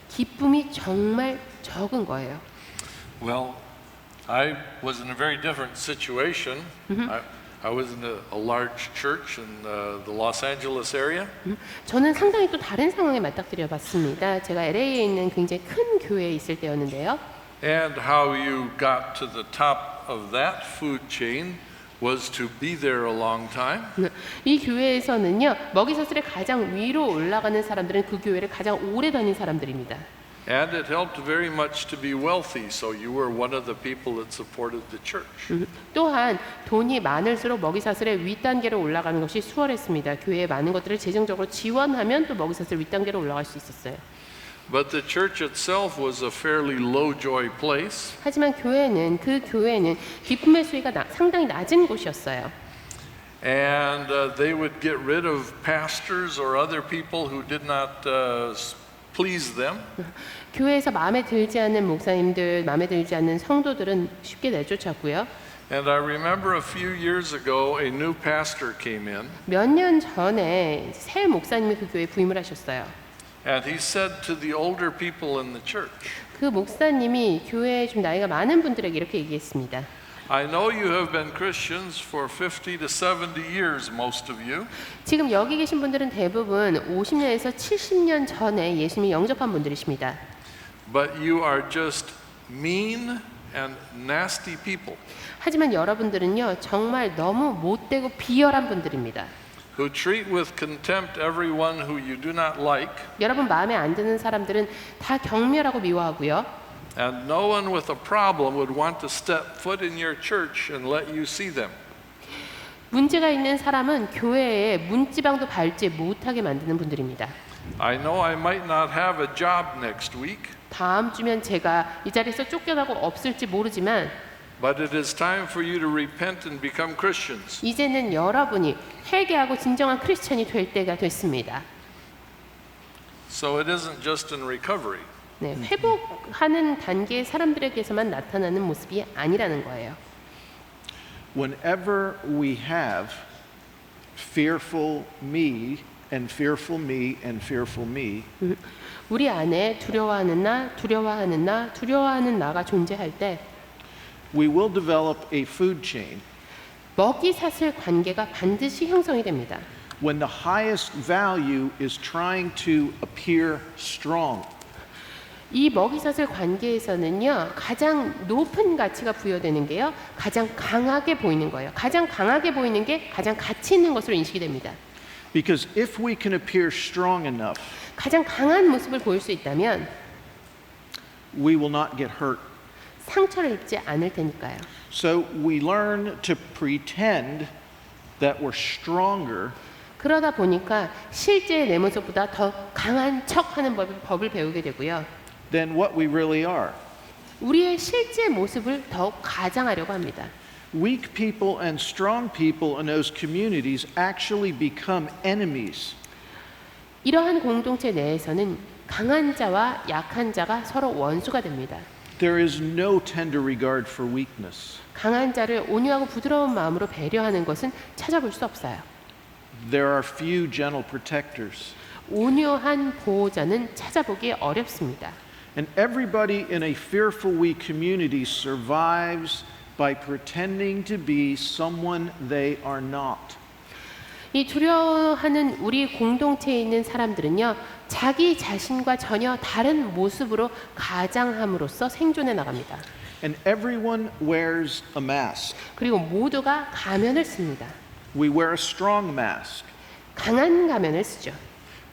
기쁨이 정말 적은 거예요. Well, I was in a very different situation. I was in a large church in the Los Angeles area. 저는 상당히 또 다른 상황에 맞닥뜨려 봤습니다. 제가 LA에 있는 굉장히 큰 교회에 있을 때였는데요. And how you got to the top of that food chain was to be there a long time. 이 교회에서는요, 먹이사슬의 가장 위로 올라가는 사람들은 그 교회를 가장 오래 다닌 사람들입니다. And it helped very much to be wealthy, so you were one of the people that supported the church. 또한 돈이 많을수록 먹이사슬의 윗단계로 올라가는 것이 수월했습니다. 교회에 많은 것들을 재정적으로 지원하면 또 먹이사슬 윗단계로 올라갈 수 있었어요. But the church itself was a fairly low joy place. 하지만 그 교회는 기쁨의 수위가 상당히 낮은 곳이었어요. And they would get rid of pastors or other people who did not please them. 교회에서 마음에 들지 않는 목사님들, 마음에 들지 않는 성도들은 쉽게 내쫓았고요. And I remember a few years ago a new pastor came in 몇 년 전에 새 목사님이 그 교회에 부임을 하셨어요. and he said to the older people in the church, 그 목사님이 교회에 좀 나이가 많은 분들에게 이렇게 얘기했습니다. I know you have been Christians for 50 to 70 years, most of you. 지금 여기 계신 분들은 대부분 50년에서 70년 전에 예수님을 영접한 분들이십니다. But you are just mean and nasty people 하지만 여러분들은요, 정말 너무 못되고 비열한 분들입니다. who treat with contempt everyone who you do not like, 여러분 마음에 안 드는 사람들은 다 경멸하고 미워하고요. and no one with a problem would want to step foot in your church and let you see them. 문제가 있는 사람은 교회에 문지방도 밟지 못하게 만드는 분들입니다. I know I might not have a job next week, 다음 주면 제가 이 자리에서 쫓겨나고 없을지 모르지만 but it is time for you to repent and become Christians. 이제는 여러분이 회개하고 진정한 크리스천이 될 때가 됐습니다. So it isn't just in recovery. 네, 회복하는 단계의 사람들에게서만 나타나는 모습이 아니라는 거예요. Whenever we have fearful me and fearful me and fearful me, 우리 안에 두려워하는 나, 두려워하는 나, 두려워하는 나가 존재할 때 we will develop a food chain. 먹이 사슬 관계가 반드시 형성이 됩니다. When the highest value is trying to appear strong, 이 먹이 사슬 관계에서는요, 가장 높은 가치가 부여되는 게요, 가장 강하게 보이는 거예요. 가장 강하게 보이는 게 가장 가치 있는 것으로 인식이 됩니다. because if we can appear strong enough, 가장 강한 모습을 보일 수 있다면 we will not get hurt. 상처를 입지 않을 테니까요. So we learn to pretend that we're stronger 그러다 보니까 실제 내 모습보다 더 강한 척하는 법을 배우게 되고요. than what we really are. 우리의 실제 모습을 더욱 가장하려고 합니다. Weak people and strong people in those communities actually become enemies. 이러한 공동체 내에서는 강한 자와 약한 자가 서로 원수가 됩니다. There is no tender regard for weakness. 강한 자를 온유하고 부드러운 마음으로 배려하는 것은 찾아볼 수 없어요. There are few gentle protectors. 온유한 보호자는 찾아보기 어렵습니다. And everybody in a fearful weak community survives by pretending to be someone they are not. 이 두려워하는 우리 공동체에 있는 사람들은요, 자기 자신과 전혀 다른 모습으로 가장함으로써 생존해 나갑니다. And everyone wears a mask. 그리고 모두가 가면을 씁니다. We wear a strong mask. 강한 가면을 쓰죠.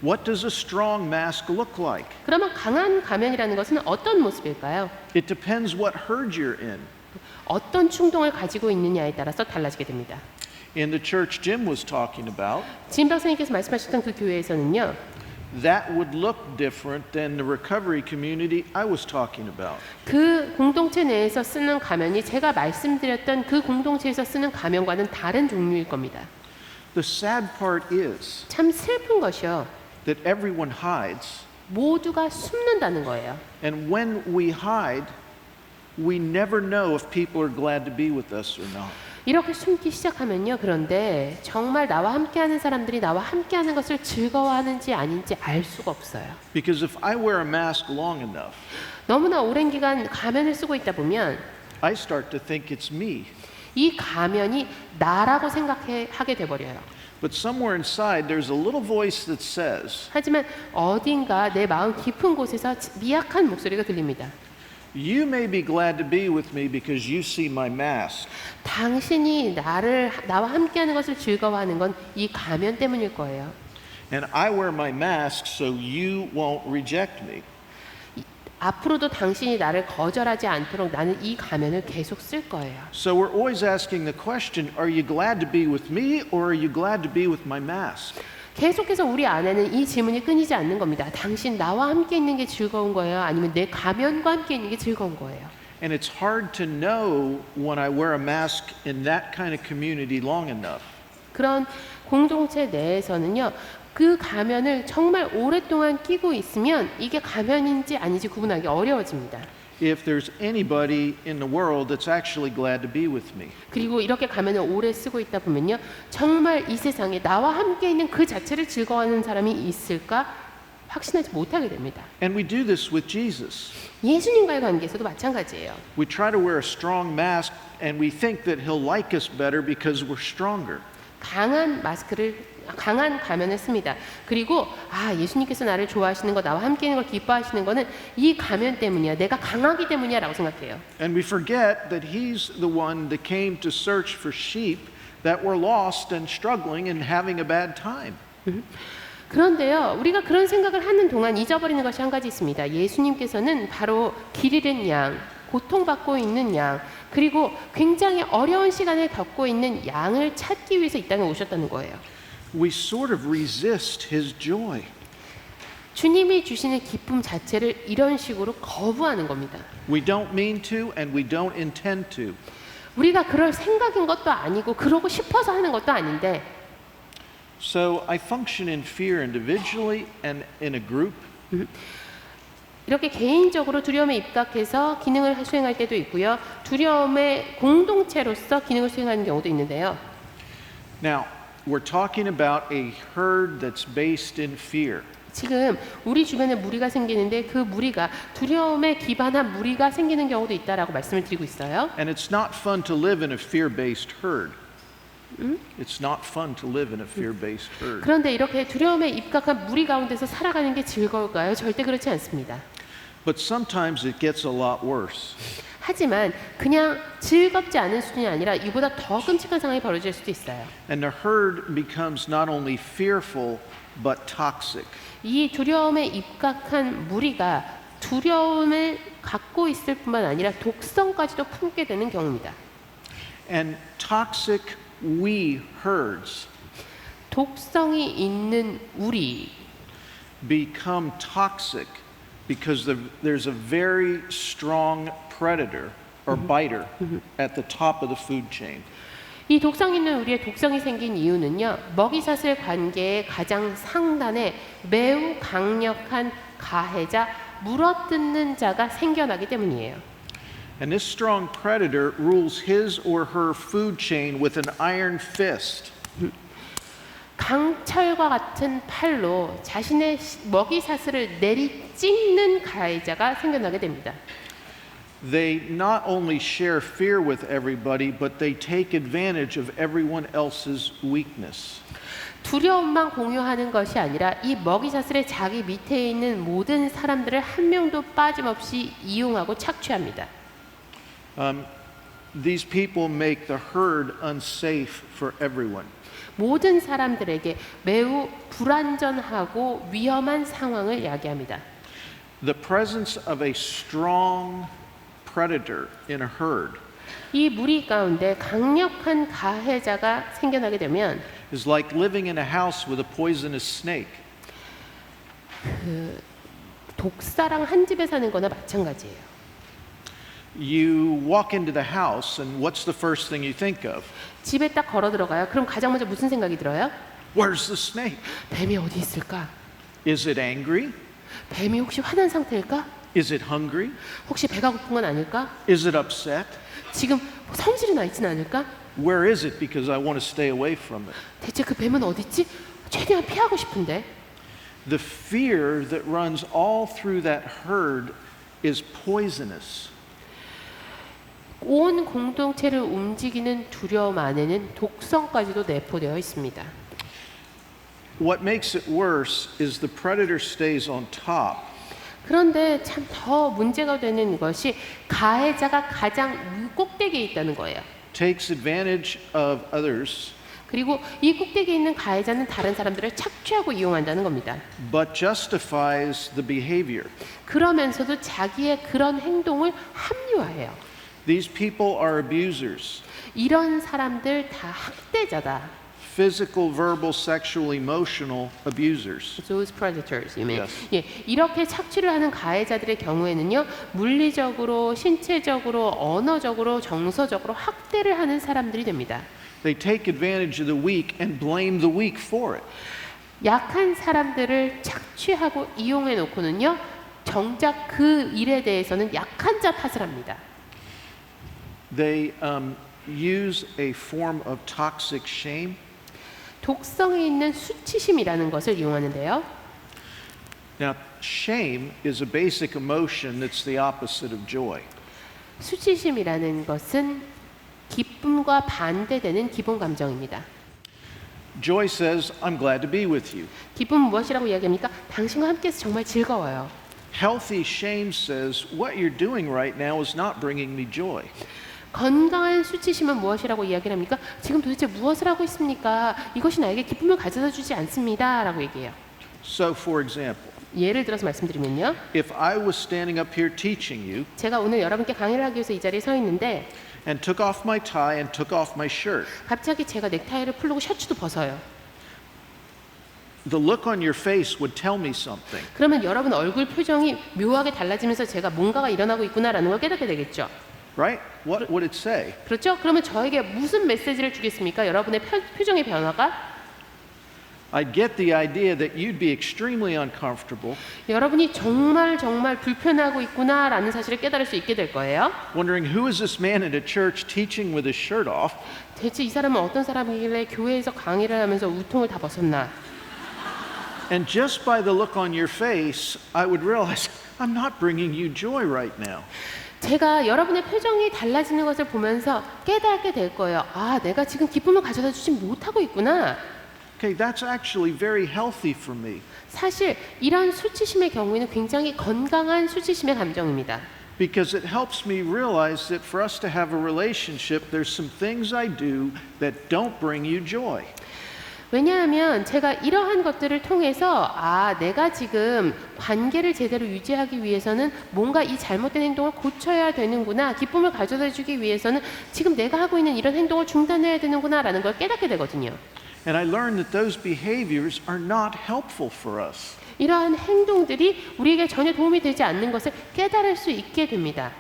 What does a strong mask look like? 그러면 강한 가면이라는 것은 어떤 모습일까요? It depends what herd you're in. 어떤 충동을 가지고 있느냐에 따라서 달라지게 됩니다. In the church Jim was talking about, 진 박사님께서 말씀하셨던 그 교회에서는요, that would look different than the recovery community I was talking about. 그 공동체 내에서 쓰는 가면이 제가 말씀드렸던 그 공동체에서 쓰는 가면과는 다른 종류일 겁니다. The sad part is 참 슬픈 것이요, that everyone hides, 모두가 숨는다는 거예요. and when we hide, we never know if people are glad to be with us or not. 이렇게 숨기 시작하면요, 그런데 정말 나와 함께하는 사람들이 나와 함께하는 것을 즐거워하는지 아닌지 알 수가 없어요. Because if I wear a mask long enough, 너무나 오랜 기간 가면을 쓰고 있다 보면 I start to think it's me. 이 가면이 나라고 생각하게 돼버려요. But somewhere inside, there's a little voice that says, 하지만 어딘가 내 마음 깊은 곳에서 미약한 목소리가 들립니다. you may be glad to be with me because you see my mask. 당신이 나와 함께하는 것을 즐거워하는 건 이 가면 때문일 거예요. And I wear my mask so you won't reject me. 앞으로도 당신이 나를 거절하지 않도록 나는 이 가면을 계속 쓸 거예요. So we're always asking the question, are you glad to be with me or are you glad to be with my mask? 계속해서 우리 안에는 이 질문이 끊이지 않는 겁니다. 당신 나와 함께 있는 게 즐거운 거예요? 아니면 내 가면과 함께 있는 게 즐거운 거예요? And it's hard to know when I wear a mask in that kind of community long enough. 그런 공동체 내에서는요, 그 가면을 정말 오랫동안 끼고 있으면 이게 가면인지 아닌지 구분하기 어려워집니다. If there's anybody in the world that's actually glad to be with me. 그리고 이렇게 가면을 오래 쓰고 있다 보면요, 정말 이 세상에 나와 함께 있는 그 자체를 즐거워하는 사람이 있을까 확신하지 못하게 됩니다. And we do this with Jesus. 예수님과의 관계에서도 마찬가지예요. We try to wear a strong mask and we think that he'll like us better because we're stronger. 강한 가면을 씁니다. 그리고 예수님께서 나를 좋아하시는 거, 나와 함께 있는 걸 기뻐하시는 거는 이 가면 때문이야, 내가 강하기 때문이야라고 생각해요. And we forget that he's the one that came to search for sheep that were lost and struggling and having a bad time. 그런데요, 우리가 그런 생각을 하는 동안 잊어버리는 것이 한 가지 있습니다. 예수님께서는 바로 길 잃은 양, 고통받고 있는 양, 그리고 굉장히 어려운 시간을 겪고 있는 양을 찾기 위해서 이 땅에 오셨다는 거예요. We sort of resist his joy. 주님이 주시는 기쁨 자체를 이런 식으로 거부하는 겁니다. We don't mean to and we don't intend to. 우리가 그럴 생각인 것도 아니고 그러고 싶어서 하는 것도 아닌데, So I function in fear individually and in a group. 이렇게 개인적으로 두려움에 입각해서 기능을 수행할 때도 있고요, 두려움의 공동체로서 기능을 수행하는 경우도 있는데요. Now, we're talking about a herd that's based in fear. 지금 우리 주변에 무리가 생기는데 그 무리가 두려움에 기반한 무리가 생기는 경우도 있다라고 말씀을 드리고 있어요. And it's not fun to live in a fear-based herd. It's not fun to live in a fear-based herd. 그런데 이렇게 두려움에 입각한 무리 가운데서 살아가는 게 즐거울까요? 절대 그렇지 않습니다. But sometimes it gets a lot worse. 하지만 그냥 즐겁지 않은 수준이 아니라 이보다 더 끔찍한 상황이 벌어질 수도 있어요. And the herd becomes not only fearful but toxic. 이 두려움에 입각한 무리가 두려움을 갖고 있을 뿐만 아니라 독성까지도 품게 되는 경우입니다. And toxic we herds 독성이 있는 우리 become toxic because there's a very strong predator or biter at the top of the food chain. 이 독성 있는 우리의 독성이 생긴 이유는요. 먹이사슬 관계의 가장 상단에 매우 강력한 가해자, 물어뜯는 자가 생겨나기 때문이에요. And this strong predator rules his or her food chain with an iron fist. 강철과 같은 팔로 자신의 먹이사슬을 내리찍는 가해자가 생겨나게 됩니다. They not only share fear with everybody, but they take advantage of everyone else's weakness. 두려움만 공유하는 것이 아니라 이 먹이사슬의 자기 밑에 있는 모든 사람들을 한 명도 빠짐없이 이용하고 착취합니다. These people make the herd unsafe for everyone. 모든 사람들에게 매우 불안전하고 위험한 상황을 야기합니다. The presence of a strong predator in a herd 이 무리 가운데 강력한 가해자가 생겨나게 되면 is like living in a house with a poisonous snake. 독사랑 한 집에 사는 거나 마찬가지예요. You walk into the house and what's the first thing you think of? 집에 딱 걸어 들어가요. 그럼 가장 먼저 무슨 생각이 들어요? Where's the snake? 뱀이 어디 있을까? Is it angry? 뱀이 혹시 화난 상태일까? Is it hungry? 혹시 배가 고픈 건 아닐까? Is it upset? 지금 성질이 나 있지는 않을까? Where is it? Because I want to stay away from it. 대체 그 뱀은 어디 있지? 최대한 피하고 싶은데. The fear that runs all through that herd is poisonous. 온 공동체를 움직이는 두려움 안에는 독성까지도 내포되어 있습니다. What makes it worse is the predator stays on top. 그런데 참 더 문제가 되는 것이 가해자가 가장 꼭대기에 있다는 거예요. Takes advantage of others, 그리고 이 꼭대기에 있는 가해자는 다른 사람들을 착취하고 이용한다는 겁니다. but justifies the behavior. 그러면서도 자기의 그런 행동을 합리화해요. These people are abusers. 이런 사람들 다 학대자다. Physical, verbal, sexual, emotional abusers. Those predators, you mean? Yes. 예, 이렇게 착취를 하는 가해자들의 경우에는요, 물리적으로, 신체적으로, 언어적으로, 정서적으로 학대를 하는 사람들이 됩니다. They take advantage of the weak and blame the weak for it. 약한 사람들을 착취하고 이용해 놓고는요, 정작 그 일에 대해서는 약한 자 탓을 합니다. They use a form of toxic shame. 독성이 있는 수치심이라는 것을 이용하는데요. Now, shame is a basic emotion that's the opposite of joy. 수치심이라는 것은 기쁨과 반대되는 기본 감정입니다. Joy says, I'm glad to be with you. 기쁨은 무엇이라고 이야기합니까? 당신과 함께해서 정말 즐거워요. Healthy shame says, what you're doing right now is not bringing me joy. 건강한 수치심은 무엇이라고 이야기를 합니까? 지금 도대체 무엇을 하고 있습니까? 이것이 나에게 기쁨을 가져다 주지 않습니다. 라고 얘기해요. So, for example, 예를 들어서 말씀드리면요. if I was standing up here teaching you 제가 오늘 여러분께 강의를 하기 위해서 이 자리에 서 있는데 and took off my tie and took off my shirt, 갑자기 제가 넥타이를 풀고 셔츠도 벗어요. the look on your face would tell me something. 그러면 여러분 얼굴 표정이 묘하게 달라지면서 제가 뭔가가 일어나고 있구나라는 걸 깨닫게 되겠죠. Right? What would it say? 그렇죠? 그러면 저에게 무슨 메시지를 주겠습니까? 여러분의 표정의 변화가 I'd get the idea that you'd be extremely uncomfortable, 여러분이 정말 불편하고 있구나라는 사실을 깨달을 수 있게 될 거예요. wondering who is this man in a church teaching with his shirt off? 대체 이 사람은 어떤 사람이길래 교회에서 강의를 하면서 우통을 다 벗었나? And just by the look on your face, I would realize I'm not bringing you joy right now. 제가 여러분의 표정이 달라지는 것을 보면서 깨닫게 될 거예요. 아, 내가 지금 기쁨을 가져다 주지 못하고 있구나. Okay, that's actually very healthy for me 사실 이런 수치심의 경우에는 굉장히 건강한 수치심의 감정입니다. because it helps me realize that for us to have a relationship, there's some things I do that don't bring you joy. 왜냐하면 제가 이러한 것들을 통해서 아, 내가 지금 관계를 제대로 유지하기 위해서는 뭔가 이 잘못된 행동을 고쳐야 되는구나. 기쁨을 가져다 주기 위해서는 지금 내가 하고 있는 이런 행동을 중단해야 되는구나라는 걸 깨닫게 되거든요. And I learned that those behaviors are not helpful for us. 이러한 행동들이 우리에게 전혀 도움이 되지 않는 것을 깨달을 수 있게 됩니다.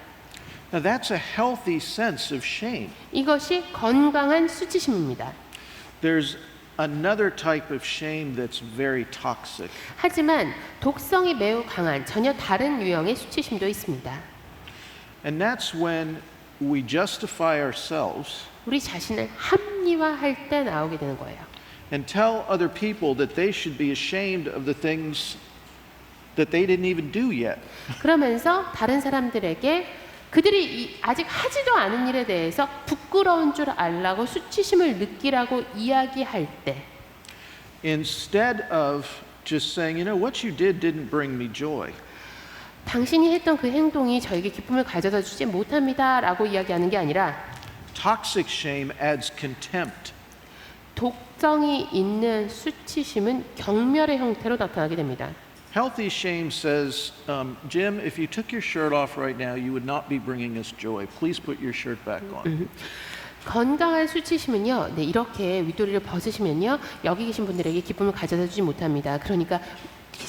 Now that's a healthy sense of shame. 이것이 건강한 수치심입니다. There's another type of shame that's very toxic. 하지만 독성이 매우 강한 전혀 다른 유형의 수치심도 있습니다. And that's when we justify ourselves 우리 자신을 합리화할 때 나오게 되는 거예요. and tell other people that they should be ashamed of the things that they didn't even do yet. 그러면서 다른 사람들에게 그들이 아직 하지도 않은 일에 대해서 부끄러운 줄 알라고 수치심을 느끼라고 이야기할 때 Instead of just saying, you know, what you did didn't bring me joy. 당신이 했던 그 행동이 저에게 기쁨을 가져다 주지 못합니다 라고 이야기하는 게 아니라 Toxic shame adds contempt. 독성이 있는 수치심은 경멸의 형태로 나타나게 됩니다. Healthy shame says, Jim, if you took your shirt off right now, you would not be bringing us joy. Please put your shirt back on. 건강한 수치심은요, 네, 이렇게 윗도리를 벗으시면요, 여기 계신 분들에게 기쁨을 가져다 주지 못합니다. 그러니까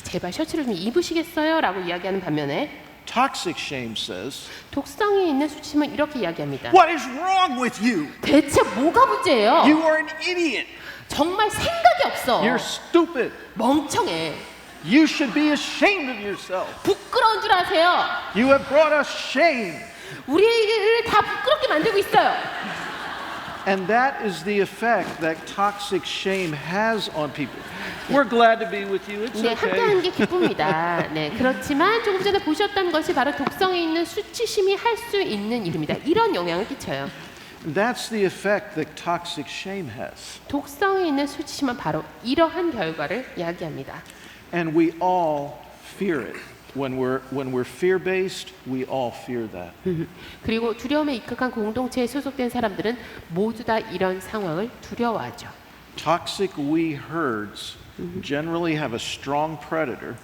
제발 셔츠를 좀 입으시겠어요? 라고 이야기하는 반면에 Toxic shame says, 독성이 있는 수치심은 이렇게 이야기합니다. what is wrong with you? 대체 뭐가 문제예요? You are an idiot. 정말 생각이 없어. You're stupid. 멍청해. You should be ashamed of yourself. 부끄러운 줄 아세요? You have brought us shame. 우리를 다 부끄럽게 만들고 있어요. And that is the effect that toxic shame has on people. We're glad to be with you. It's 네, 함께하는 okay. 게 기쁩니다. 네, 그렇지만 조금 전에 보셨던 것이 바로 독성에 있는 수치심이 할 수 있는 일입니다. 이런 영향을 끼쳐요. That's the effect that toxic shame has. 독성에 있는 수치심은 바로 이러한 결과를 이야기합니다. And we all fear it. When we're fear-based, we all fear that. 그리고 두려움에 입각한 공동체에 소속된 사람들은 모두 다 이런 상황을 두려워하죠. Toxic we herds generally have a strong predator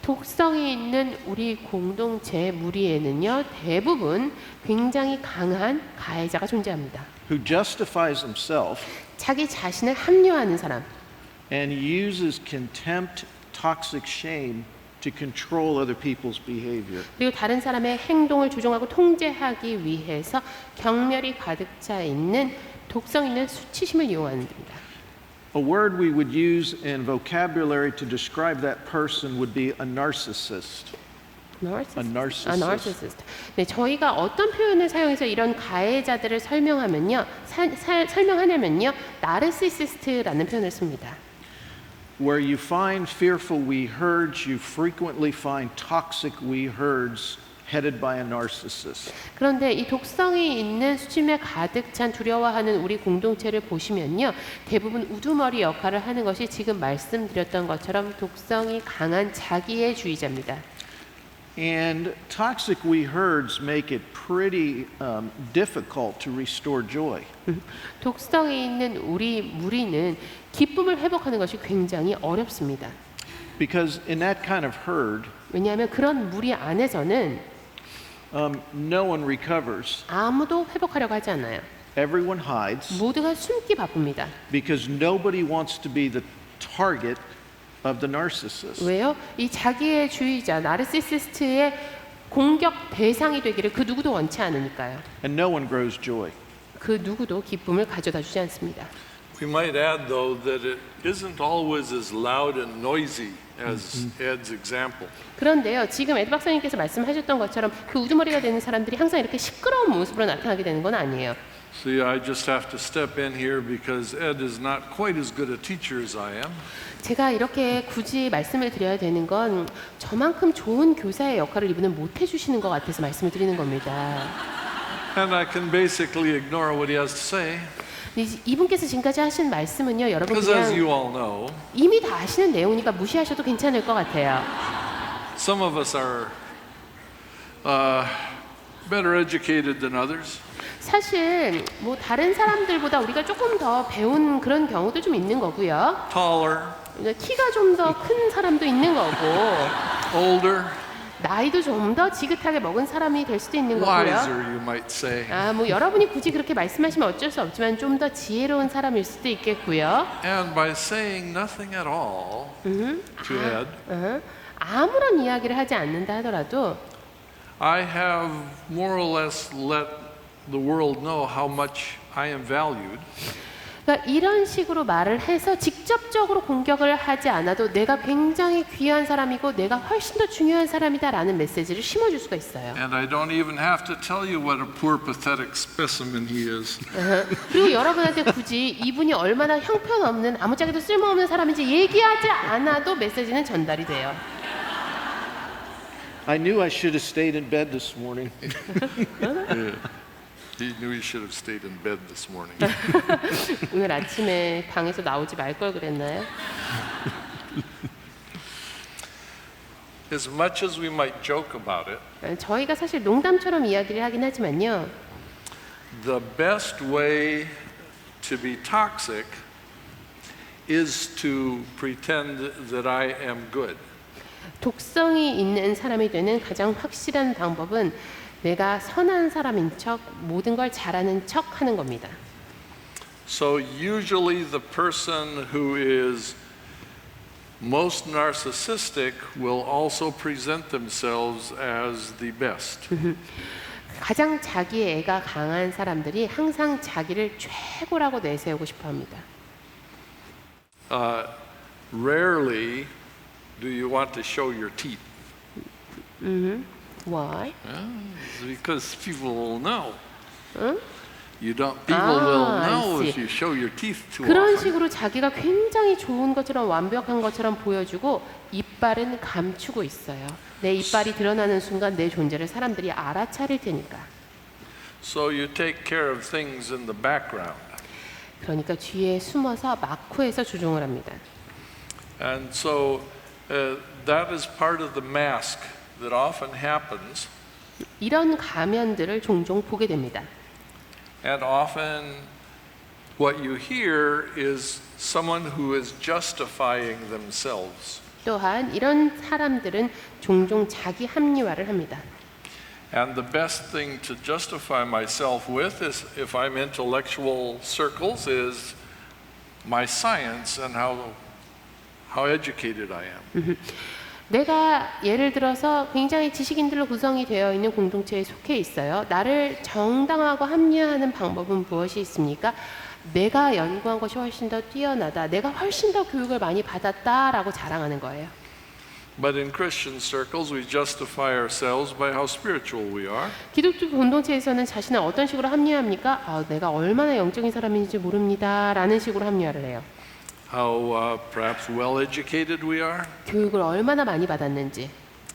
독성이 있는 우리 공동체 무리에는요, 대부분 굉장히 강한 가해자가 존재합니다. who justifies himself 자기 자신을 합리화하는 사람, and uses contempt, toxic shame to control other people's behavior. 그리고 다른 사람의 행동을 조종하고 통제하기 위해서 경멸이 가득 차 있는 독성 있는 수치심을 이용하는 겁니다. A word we would use in vocabulary to describe that person would be a narcissist. narcissist. 네, 저희가 어떤 표현을 사용해서 이런 가해자들을 설명하면요, 설명하냐면요, 나르시시스트라는 표현을 씁니다. Where you find fearful we herds, you frequently find toxic we herds headed by a narcissist. 그런데 이 독성이 있는 수치심에 가득 찬 두려워하는 우리 공동체를 보시면요, 대부분 우두머리 역할을 하는 것이 지금 말씀드렸던 것처럼 독성이 강한 자기애주의자입니다. And toxic we herds make it pretty difficult to restore joy. 독성이 있는 우리 무리는 기쁨을 회복하는 것이 굉장히 어렵습니다. Because in that kind of herd, 왜냐하면 그런 무리 안에서는 no one recovers. 아무도 회복하려고 하지 않아요. Everyone hides 모두가 숨기 바쁩니다. because nobody wants to be the target of the narcissist. 왜요? 이 자기애주의자 나르시시스트의 공격 대상이 되기를 그 누구도 원치 않으니까요. And no one grows joy. 그 누구도 기쁨을 가져다 주지 않습니다. We might add, though, that it isn't always as loud and noisy as Ed's example. 그런데요, 지금 에드 박사님께서 말씀하셨던 것처럼 그 우두머리가 되는 사람들이 항상 이렇게 시끄러운 모습으로 나타나게 되는 건 아니에요. See, I just have to step in here because Ed is not quite as good a teacher as I am. 제가 이렇게 굳이 말씀을 드려야 되는 건 저만큼 좋은 교사의 역할을 이분은 못 해주시는 것 같아서 말씀을 드리는 겁니다. And I can basically ignore what he has to say. 이분께서 지금까지 하신 말씀은요, 여러분 Because as 그냥 you all know, 이미 다 아시는 내용이니까 무시하셔도 괜찮을 것 같아요. some of us are better educated than others. 사실 뭐 다른 사람들보다 우리가 조금 더 배운 그런 경우도 좀 있는 거고요. Taller, 키가 좀 더 큰 사람도 있는 거고, older, 나이도 좀 더 지긋하게 먹은 사람이 될 수도 있는 wiser, 거고요. you might say. 뭐 여러분이 굳이 그렇게 말씀하시면 어쩔 수 없지만 좀 더 지혜로운 사람일 수도 있겠고요. And by saying nothing at all to Ed, 아무런 이야기를 하지 않는다 하더라도 I have more or less let the world know how much I am valued. 그러니까 이런 식으로 말을 해서 직접적으로 공격을 하지 않아도 내가 굉장히 귀한 사람이고 내가 훨씬 더 중요한 사람이다라는 메시지를 심어줄 수가 있어요. And I don't even have to tell you what a poor, pathetic specimen he is. 그리고 여러분한테 굳이 이분이 얼마나 형편없는 아무짝에도 쓸모없는 사람인지 얘기하지 않아도 메시지는 전달이 돼요. I knew I should have stayed in bed this morning. Yeah. He knew he should have stayed in bed this morning. 오늘 아침에 방에서 나오지 말 걸 그랬나요? As much as we might joke about it, 저희가 사실 농담처럼 이야기를 하긴 하지만요. the best way to be toxic is to pretend that I am good. 독성이 있는 사람이 되는 가장 확실한 방법은 내가 선한 사람인 척, 모든 걸 잘하는 척 하는 겁니다. So usually the person who is most narcissistic will also present themselves as the best. 가장 자기애가 강한 사람들이 항상 자기를 최고라고 내세우고 싶어 합니다. Rarely do you want to show your teeth. Why? Because people will know. 응? People will I know see. if you show your teeth too 그런 often. 식으로 자기가 굉장히 좋은 것처럼 완벽한 것처럼 보여주고 이빨은 감추고 있어요. 내 이빨이 드러나는 순간 내 존재를 사람들이 알아차릴 테니까. So you take care of things in the background. 그러니까 뒤에 숨어서 마쿠에서 조종을 합니다. And so that is part of the mask that often happens. 이런 가면들을 종종 보게 됩니다. And often what you hear is someone who is justifying themselves. 또한 이런 사람들은 종종 자기 합리화를 합니다. And the best thing to justify myself with is, if I'm intellectual circles, is my science and how educated I am. 내가 예를 들어서 굉장히 지식인들로 구성이 되어 있는 공동체에 속해 있어요. 나를 정당화하고 합리화하는 방법은 무엇이 있습니까? 내가 연구한 것이 훨씬 더 뛰어나다. 내가 훨씬 더 교육을 많이 받았다라고 자랑하는 거예요. But in Christian circles, we justify ourselves by how spiritual we are. 기독교 공동체에서는 자신을 어떤 식으로 합리화합니까? 내가 얼마나 영적인 사람인지 모릅니다. 라는 식으로 합리화를 해요. How perhaps well educated we are, 교육을 얼마나 많이 받았는지,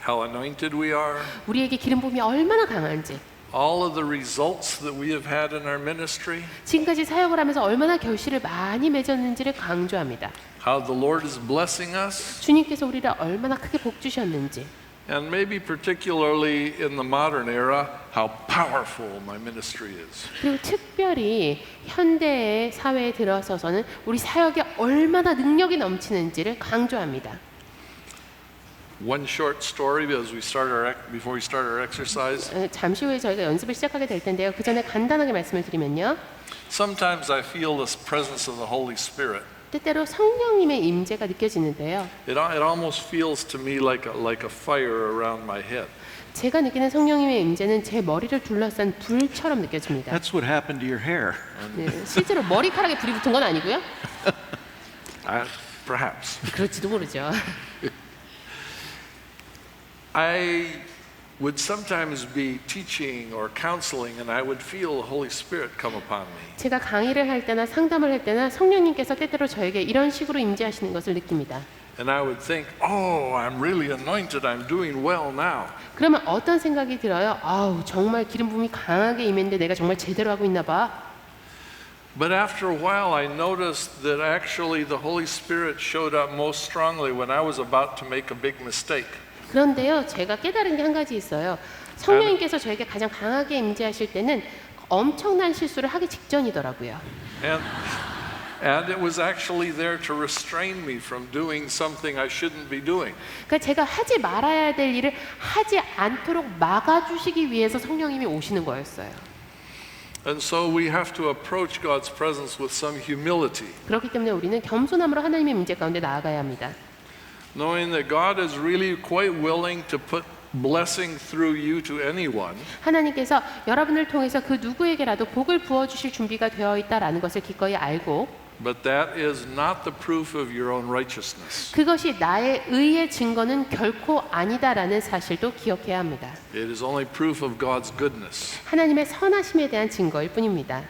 how anointed we are, 우리에게 기름 부음이 얼마나 강한지, all of the results that we have had in our ministry, 지금까지 사역을 하면서 얼마나 결실을 많이 맺었는지를 강조합니다. how the Lord is blessing us, 주님께서 우리를 얼마나 크게 복 주셨는지, and maybe particularly in the modern era, how powerful my ministry is. 그리고 특별히 현대의 사회에 들어서서는 우리 사역에 얼마나 능력이 넘치는지를 강조합니다. One short story before we start our exercise. 잠시 후에 저희가 연습을 시작하게 될 텐데요. 그 전에 간단하게 말씀을 드리면요. Sometimes I feel this presence of the Holy Spirit. 때때로 성령님의 임재가 느껴지는데요. It almost feels to me like a fire around my head. 제가 느끼는 성령님의 임재는 제 머리를 둘러싼 불처럼 느껴집니다. That's what happened to your hair. 네, 실제로 머리카락에 불이 붙은 건 아니고요. Perhaps. 그럴지도 모르죠. I would sometimes be teaching or counseling and I would feel the Holy Spirit come upon me. 제가 강의를 할 때나 상담을 할 때나 성령님께서 때때로 저에게 이런 식으로 임재하시는 것을 느낍니다. And I would think, oh, I'm really anointed. I'm doing well now. 그러면 어떤 생각이 들어요? 아우, 정말 기름 부음이 강하게 임했는데 내가 정말 제대로 하고 있나 봐. But after a while, I noticed that actually the Holy Spirit showed up most strongly when I was about to make a big mistake. 그런데요, 제가 깨달은 게 한 가지 있어요. 성령님께서 저에게 가장 강하게 임재하실 때는 엄청난 실수를 하기 직전이더라고요. And it was actually there to restrain me from doing something I shouldn't be doing. 그러니까 제가 하지 말아야 될 일을 하지 않도록 막아주시기 위해서 성령님이 오시는 거였어요. And so we have to approach God's presence with some humility, 그렇기 때문에 우리는 겸손함으로 하나님의 임재 가운데 나아가야 합니다. knowing that God is really quite willing to put blessing through you to anyone. 하나님께서 여러분을 통해서 그 누구에게라도 복을 부어주실 준비가 되어 있다라는 것을 기꺼이 알고 But that is not the proof of your own righteousness. 그것이 나의 의의 증거는 결코 아니다라는 사실도 기억해야 합니다. It is only proof of God's goodness. 하나님의 선하심에 대한 증거일 뿐입니다.